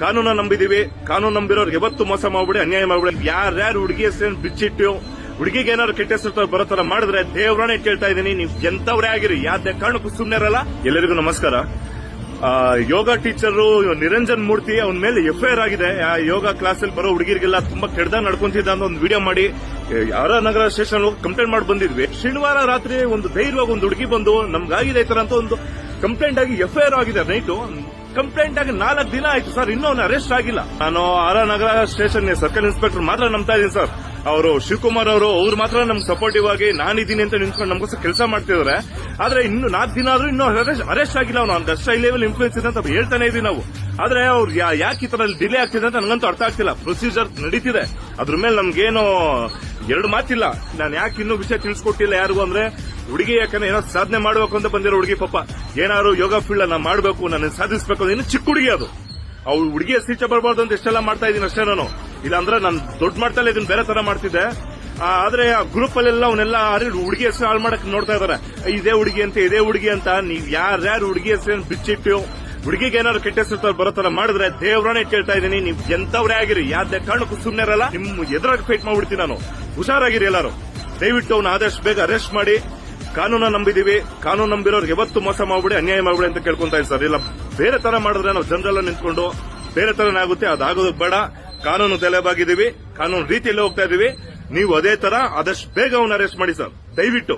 ಕಾನೂನ ನಂಬಿದೀವಿ. ಕಾನೂನು ನಂಬಿರೋರ್ಗೆ ಯಾವತ್ತು ಮೋಸ ಮಾಡ್ಬಿಡಿ, ಅನ್ಯಾಯ ಮಾಡ್ಬಿಡಿ. ಯಾರ್ಯಾರು ಹುಡುಗಿ ಹೆಸರು ಬಿಚ್ಚಿಟ್ಟು ಹುಡುಗಿಗೆ ಏನಾದ್ರು ಕೆಟ್ಟ ಹೆಸರು ಬರೋತರ ಮಾಡಿದ್ರೆ ದೇವ್ರನೇ ಕೇಳ್ತಾ ಇದೀನಿ, ನೀವು ಎಂತವ್ರೇ ಆಗಿರಿ, ಯಾವ್ದೇ ಕಾರಣಕ್ಕೂ ಸುಮ್ನೆ ಇರಲ್ಲ. ಎಲ್ಲರಿಗೂ ನಮಸ್ಕಾರ. ಯೋಗ ಟೀಚರು ನಿರಂಜನ್ ಮೂರ್ತಿ ಅವನ ಮೇಲೆ ಎಫ್ಐಆರ್ ಆಗಿದೆ. ಯೋಗ ಕ್ಲಾಸಲ್ಲಿ ಬರೋ ಹುಡುಗಿರಿಗೆಲ್ಲ ತುಂಬಾ ಕೆಡ್ದ ನಡ್ಕೊಂತಿದ್ದ ಅಂತ ಒಂದು ವಿಡಿಯೋ ಮಾಡಿ ನಗರ ಸ್ಟೇಷನ್ ಕಂಪ್ಲೇಂಟ್ ಮಾಡಿ ಬಂದಿದ್ವಿ. ಶನಿವಾರ ರಾತ್ರಿ ಒಂದು ಧೈರ್ಯವಾಗಿ ಒಂದು ಹುಡುಗಿ ಬಂದು ನಮ್ಗಾಗಿದೆ ಈ ತರ ಅಂತ ಒಂದು ಕಂಪ್ಲೇಂಟ್ ಆಗಿ ಎಫ್ಐಆರ್ ಆಗಿದೆ. ನೈಟು ಕಂಪ್ಲೇಂಟ್ ಆಗಿ 4 ದಿನ ಆಯ್ತು ಸರ್, ಇನ್ನೂ ಅವನು ಅರೆಸ್ಟ್ ಆಗಿಲ್ಲ. ನಾನು ನಗರ ಸ್ಟೇಷನ್ ಸರ್ಕಲ್ ಇನ್ಸ್ಪೆಕ್ಟರ್ ಮಾತ್ರ ನಂಬ್ತಾ ಇದ್ದೀನಿ ಸರ್. ಅವರು ಶಿವಕುಮಾರ್ ಅವ್ರು ಮಾತ್ರ ನಮ್ಗೆ ಸಪೋರ್ಟಿವ್ ಆಗಿ ನಾನಿದ್ದೀನಿ ಅಂತ ನಿಂತ್ಕೊಂಡು ನಮ್ಗೋಸ್ಕರ ಕೆಲಸ ಮಾಡ್ತಿದ್ದಾರೆ. ಆದ್ರೆ ಇನ್ನು 4 ದಿನ ಆದ್ರೂ ಇನ್ನೂ ಅರೆಸ್ಟ್ ಆಗಿಲ್ಲ. ಅವ್ನು ಅಷ್ಟು ಹೈ ಲೆವೆಲ್ ಇನ್ಫ್ಲೂಯೆನ್ಸ್ ಇದೆ ಅಂತ ಹೇಳ್ತಾನೆ ಇದೀವಿ ನಾವು. ಆದ್ರೆ ಅವ್ರು ಯಾಕೆ ಈ ತರ ಡಿಲೇ ಆಗ್ತಿದೆ ಅಂತ ನನಗಂತೂ ಅರ್ಥ ಆಗ್ತಿಲ್ಲ. ಪ್ರೊಸೀಜರ್ ನಡೀತಿದೆ, ಅದ್ರ ಮೇಲೆ ನಮ್ಗೇನು 2 ಮಾತಿಲ್ಲ. ನಾನು ಯಾಕೆ ಇನ್ನೂ ವಿಷಯ ತಿಳಿಸ್ಕೊಟ್ಟಿಲ್ಲ ಯಾರಿಗೂ ಅಂದ್ರೆ, ಹುಡುಗಿ ಯಾಕಂದ್ರೆ ಏನೋ ಸಾಧನೆ ಮಾಡಬೇಕು ಅಂತ ಬಂದಿರೋ ಹುಡುಗಿ. ಪಾಪ ಏನಾದ್ರು ಯೋಗ ಫೀಲ್ಡ್ ನಾನು ಮಾಡಬೇಕು, ನಾನು ಸಾಧಿಸಬೇಕು ಅಂತ ಇನ್ನು ಚಿಕ್ಕ ಹುಡುಗಿ ಅದು. ಅವ್ಳು ಹುಡುಗಿಯ ಸೀಚೆ ಬರಬಾರ್ದು ಅಂತ ಎಷ್ಟೆಲ್ಲ ಮಾಡ್ತಾ ಇದೀನಿ ಅಷ್ಟೇ ನಾನು. ಇಲ್ಲಾಂದ್ರೆ ನಾನು ದೊಡ್ಡ ಮಾಡ್ತಾ ಇದನ್ನ ಬೇರೆ ತರ ಮಾಡ್ತಿದ್ದೆ. ಆದ್ರೆ ಆ ಗ್ರೂಪ್ ಅಲ್ಲೆಲ್ಲ ಅವನ್ನೆಲ್ಲ ಹುಡುಗಿ ಹೆಸರು ಹಾಳು ಮಾಡಕ್ ನೋಡ್ತಾ ಇದಾರೆ. ಇದೇ ಹುಡುಗಿ ಅಂತ ಇದೇ ಹುಡುಗಿ ಅಂತ. ನೀವ್ ಯಾರ್ಯಾರು ಹುಡುಗಿ ಹೆಸರು ಬಿಚ್ಚಿಟ್ಟು ಹುಡುಗಿಗೆ ಏನಾದ್ರು ಕೆಟ್ಟ ಹೆಸರು ಬರೋತರ ಮಾಡಿದ್ರೆ ದೇವ್ರನೇ ಕೇಳ್ತಾ ಇದೀನಿ, ನೀವು ಎಂತವ್ರೇ ಆಗಿರಿ, ಯಾವ್ದೇ ಕಾರಣಕ್ಕೂ ಸುಮ್ನೆ ಇರಲ್ಲ. ನಿಮ್ ಎದುರಾಗ ಫೈಟ್ ಮಾಡ್ಬಿಡ್ತೀನಿ ನಾನು. ಹುಷಾರಾಗಿರಿ ಎಲ್ಲಾರು. ದಯವಿಟ್ಟು ಅವ್ನ ಆದಷ್ಟು ಬೇಗ ಅರೆಸ್ಟ್ ಮಾಡಿ. ಕಾನೂನ ನಂಬಿದೀವಿ. ಕಾನೂನು ನಂಬಿರೋರ್ಗೆ ಯಾವತ್ತು ಮೋಸ ಮಾಡ್ಬಿಡಿ, ಅನ್ಯಾಯ ಮಾಡ್ಬಿಡಿ ಅಂತ ಕೇಳ್ಕೊಂತಾ ಇದ್ದೀನಿ ಸರ್. ಇಲ್ಲ ಬೇರೆ ತರ ಮಾಡಿದ್ರೆ ನಾವು ಜನರೆಲ್ಲ ನಿಂತ್ಕೊಂಡು ಬೇರೆ ತರನೇ ಆಗುತ್ತೆ, ಅದಾಗೋದಕ್ಕೆ ಬೇಡ. ಕಾನೂನು ತಲೆಬಾಗಿದ್ದೀವಿ, ಕಾನೂನು ರೀತಿಯಲ್ಲಿ ಹೋಗ್ತಾ ಇದೀವಿ. ನೀವು ಅದೇ ತರ ಆದಷ್ಟು ಬೇಗ ಅವನ್ನ ಅರೆಸ್ಟ್ ಮಾಡಿ ಸರ್, ದಯವಿಟ್ಟು.